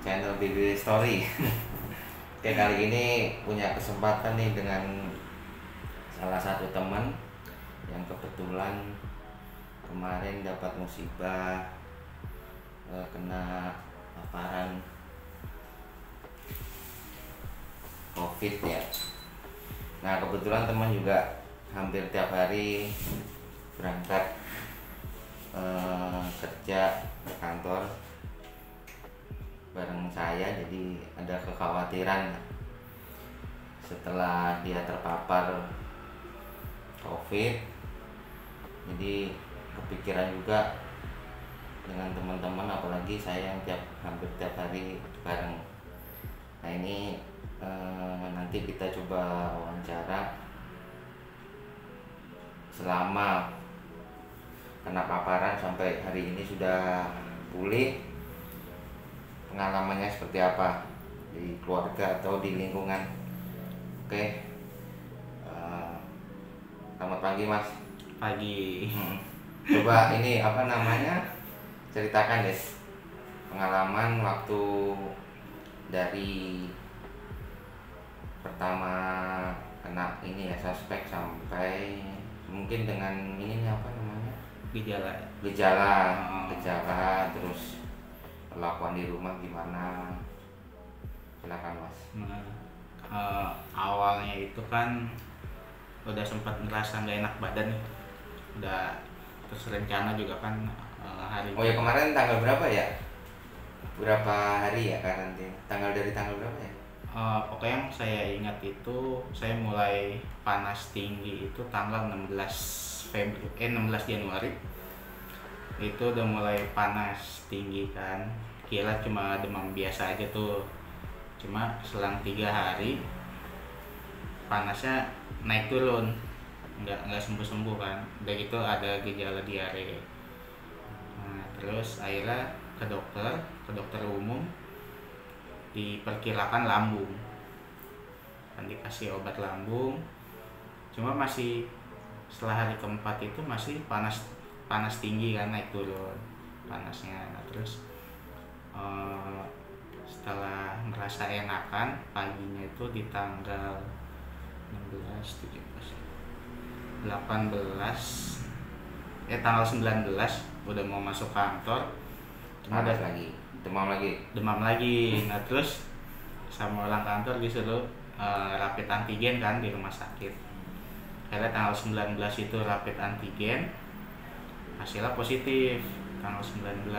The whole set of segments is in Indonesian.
channel BB Story. Oke, kali ini punya kesempatan nih dengan salah satu teman yang kebetulan kemarin dapat musibah, kena paparan COVID ya. Nah, kebetulan teman juga hampir tiap hari berangkat kerja ke kantor bareng saya, jadi ada kekhawatiran setelah dia terpapar COVID. Jadi kepikiran juga dengan teman-teman, apalagi saya yang hampir tiap hari bareng. Nah, ini nanti kita coba wawancara selama kena paparan sampai hari ini sudah pulih, pengalamannya seperti apa di keluarga atau di lingkungan. Oke, selamat pagi Mas. Pagi. Coba ini apa namanya, ceritakan deh pengalaman waktu dari pertama kena ini ya, suspek, sampai mungkin dengan ini apa namanya, gejala terus perlakuan di rumah gimana. Silakan Mas. Awalnya itu kan udah sempat ngerasa nggak enak badan nih, udah terus rencana juga kan hari. Oh ya, kemarin tanggal berapa ya? Berapa hari ya karantina? Dari tanggal berapa ya? Oke, yang saya ingat itu saya mulai panas tinggi itu tanggal 16 Januari. Itu udah mulai panas tinggi kan, kira cuma demam biasa aja tuh, cuma selang 3 hari panasnya naik turun, nggak sembuh kan. Udah gitu ada gejala diare. Nah, terus akhirnya ke dokter umum, diperkirakan lambung, kan dikasih obat lambung. Cuma masih setelah hari keempat itu masih panas tinggi kan, naik turun panasnya. Nah, terus setelah merasa enakan paginya itu di tanggal 16, 17, 18, tanggal 19 udah mau masuk kantor, cuma ada demam lagi. Nah, terus sama orang kantor disuruh rapid antigen kan di rumah sakit. Akhirnya tanggal 19 itu rapid antigen, hasilnya positif tanggal 19.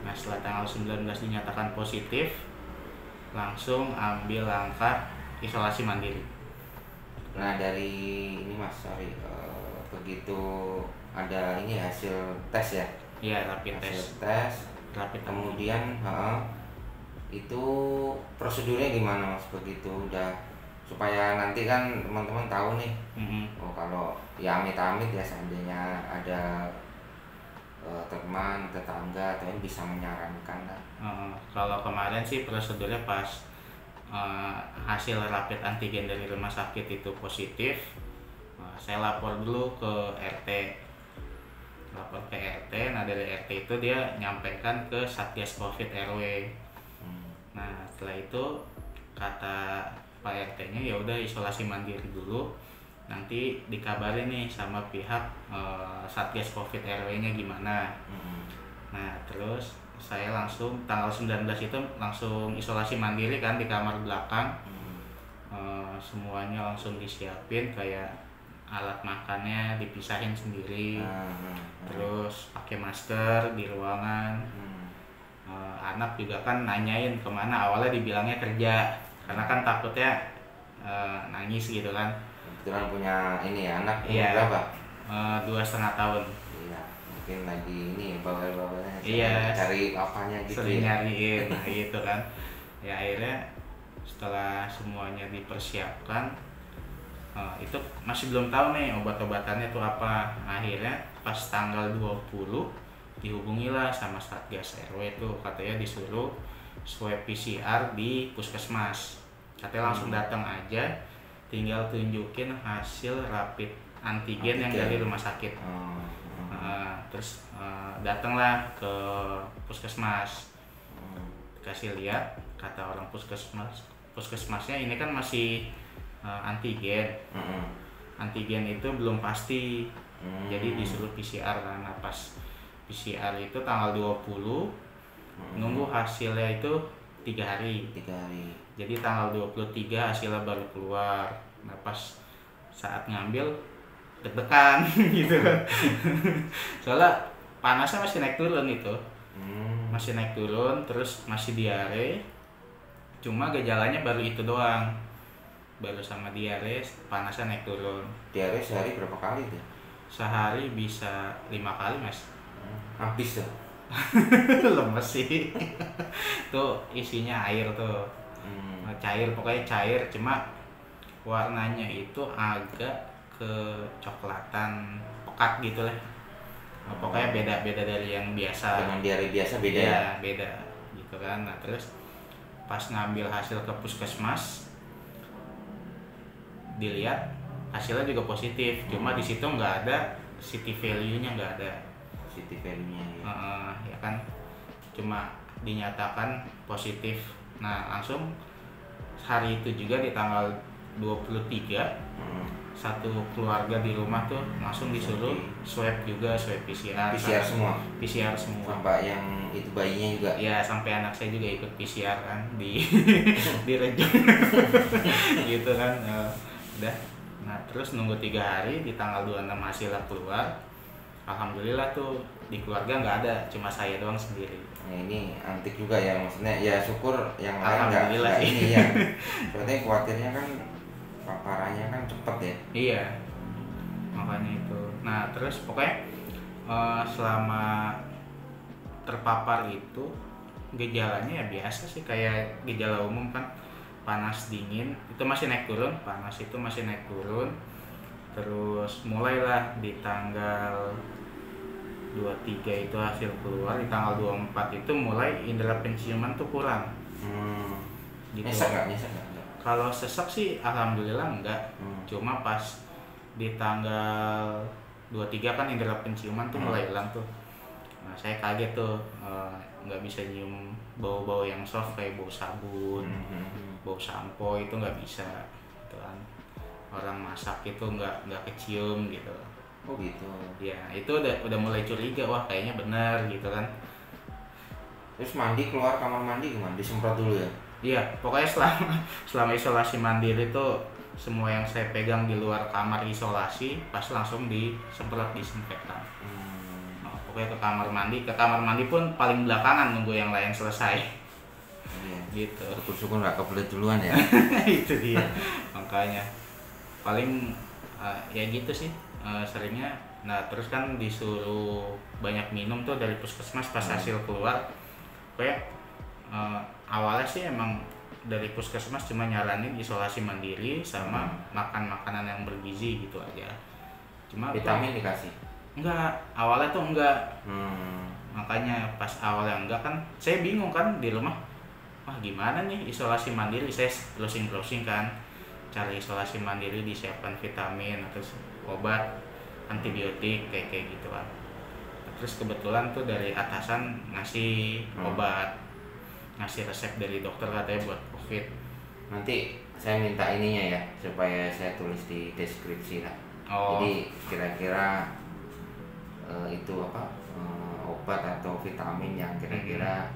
Nah, setelah tanggal 19 dinyatakan positif, langsung ambil langkah isolasi mandiri. Nah, dari ini Mas, begitu ada ini hasil tes ya? Iya, rapid tes. Kemudian itu prosedurnya gimana Mas begitu udah, supaya nanti kan teman-teman tahu nih. Oh, kalau ya amit-amit ya, seandainya ada teman, tetangga atau yang bisa menyarankan lah. Kalau kemarin sih prosedurnya pas hasil rapid antigen dari rumah sakit itu positif, saya lapor dulu ke RT. Nah, dari RT itu dia nyampaikan ke Satgas Covid RW. Nah, setelah itu kata Pak RT-nya ya udah isolasi mandiri dulu, nanti dikabarin nih sama pihak Satgas Covid RW-nya gimana. Nah, terus saya langsung tanggal 19 itu langsung isolasi mandiri kan di kamar belakang. Semuanya langsung disiapin, kayak alat makannya dipisahin sendiri, terus pakai masker di ruangan. Anak juga kan nanyain kemana, awalnya dibilangnya kerja karena kan takutnya nangis gitu kan. Kebetulan punya ini ya, anak iya, berapa? 2,5 tahun. Iya, mungkin lagi ini bawel-bawelnya, iya, cari apanya gitu, sering ya. nyariin nah gitu kan. Ya akhirnya setelah semuanya dipersiapkan, itu masih belum tahu nih obat-obatannya tuh apa. Akhirnya pas tanggal 20 dihubungilah sama Satgas RW tuh, katanya disuruh swab PCR di puskesmas. Katanya langsung datang aja, tinggal tunjukin hasil rapid antigen yang dari rumah sakit. Oh. Terus datanglah ke puskesmas. dikasih lihat, kata orang puskesmasnya ini kan masih antigen. Antigen itu belum pasti, jadi disuruh PCR kan. Nah, pas PCR itu tanggal 20, nunggu hasilnya itu 3 hari. Jadi tanggal 23 hasilnya baru keluar. Nah, pas saat ngambil deg-degan gitu kan. Soalnya panasnya masih naik turun itu. Masih naik turun, terus masih diare. Cuma gejalanya baru itu doang. Baru sama diare, panasnya naik turun. Diare sehari berapa kali tuh? Sehari bisa 5 kali, Mas. Habis tuh. Lemes sih. Tuh isinya air tuh. Cair, pokoknya cair, cuma warnanya itu agak kecoklatan pekat gitu lah. Pokoknya beda dari yang biasa. Dengan diare biasa beda ya? Beda gitu kan. Nah, terus pas ngambil hasil ke puskesmas, dilihat hasilnya juga positif. Cuma di situ nggak ada city value-nya, nggak ada. City value-nya ya kan. Cuma dinyatakan positif. Nah, langsung hari itu juga di tanggal 23, satu keluarga di rumah tuh langsung disuruh swab juga, swab PCR. PCR semua. Sampai yang itu bayinya juga. Ya, sampai anak saya juga ikut PCR kan di Rejang. Gitu kan. Udah. Nah, terus nunggu 3 hari, di tanggal 26 hasilnya keluar. Alhamdulillah tuh di keluarga nggak ada, cuma saya doang sendiri. Nah, ini antik juga ya, maksudnya ya syukur yang lain nggak ini ya. Soalnya khawatirnya kan paparannya kan cepet ya. Iya, makanya itu. Nah, terus pokoknya selama terpapar itu gejalanya ya biasa sih, kayak gejala umum kan, panas dingin itu masih naik turun, panas itu masih naik turun. Terus mulailah di tanggal 23 itu hasil keluar, di tanggal 24 itu mulai indera penciuman tuh kurang. Gitu. Nyesek nggak? Kalau sesek sih alhamdulillah enggak. Cuma pas di tanggal 23 kan indera penciuman tuh mulai hilang tuh. Nah, saya kaget tuh, nggak bisa nyium bau-bau yang soft kayak bau sabun, bau sampo itu nggak bisa. Gitu kan. Orang masak itu nggak kecium gitu. Oh gitu. Ya, itu udah mulai curiga, wah kayaknya benar gitu kan. Terus mandi, keluar kamar mandi gimana? Disemprot dulu ya? Iya, pokoknya selama isolasi mandiri itu semua yang saya pegang di luar kamar isolasi pas langsung disemprot disinfektan. Nah, pokoknya ke kamar mandi pun paling belakangan nunggu yang lain selesai. Iya. Gitu. Syukur-syukur nggak kebelet duluan ya. Itu dia. Makanya paling ya gitu sih. Seringnya. Nah, terus kan disuruh banyak minum tuh dari puskesmas pas hasil keluar. Kayak awalnya sih emang dari puskesmas cuma nyaranin isolasi mandiri sama makan makanan yang bergizi gitu aja. Cuma vitamin dikasih? Enggak, awalnya tuh enggak. Makanya pas awalnya enggak kan saya bingung kan di rumah. Wah, gimana nih isolasi mandiri? Saya browsing kan. Cari isolasi mandiri, disiapkan vitamin atau obat antibiotik kayak gitu kan. Terus kebetulan tuh dari atasan ngasih obat, ngasih resep dari dokter katanya buat COVID. Nanti saya minta ininya ya supaya saya tulis di deskripsi lah. Jadi kira-kira itu apa obat atau vitamin yang kira-kira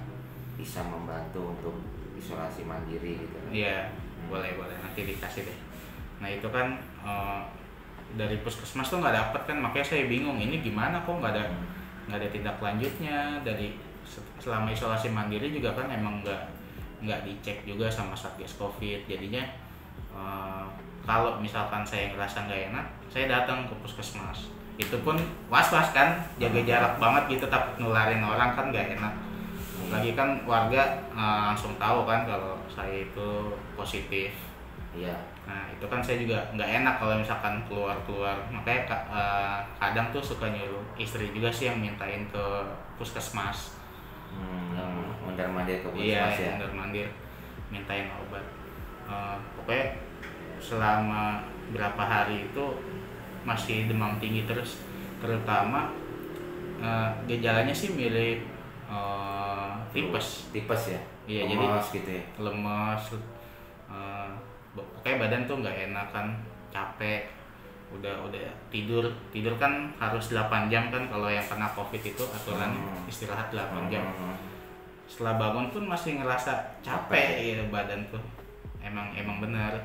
bisa membantu untuk isolasi mandiri gitu. Iya, boleh nanti dikasih deh. Nah, itu kan dari puskesmas tuh nggak dapet kan, makanya saya bingung ini gimana kok nggak ada tindak lanjutnya. Dari selama isolasi mandiri juga kan emang nggak dicek juga sama Satgas Covid. Jadinya kalau misalkan saya ngerasa nggak enak, saya datang ke puskesmas. Itu pun was-was kan, jaga jarak banget gitu, takut nularin orang kan nggak enak. Lagi kan warga langsung tahu kan kalau saya itu positif. Iya. Nah, itu kan saya juga nggak enak kalau misalkan keluar. Makanya kadang tuh suka nyuruh istri juga sih yang mintain ke puskesmas. Yang mondar-mandir ke puskesmas. Iya, ya. mondar-mandir mintain obat. Pokoknya selama berapa hari itu masih demam tinggi terus, terutama gejalanya sih mirip tipes ya. Iya, lemes jadi gitu ya. Lemes, kayak badan tuh nggak enak kan, capek, udah tidur kan harus 8 jam kan kalau yang kena COVID itu aturan istirahat 8 jam. Setelah bangun pun masih ngerasa capek ya badan tuh. Emang benar,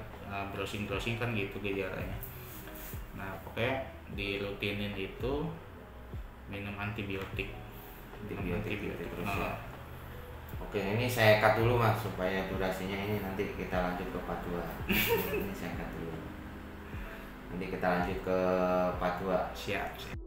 browsing kan gitu gejalanya. Nah pokoknya dirutinin itu minum antibiotik terus ya. Oke, ini saya cut dulu Mas supaya durasinya ini nanti kita lanjut ke part 2. Ini saya cut dulu. Nanti kita lanjut ke part 2. Siap.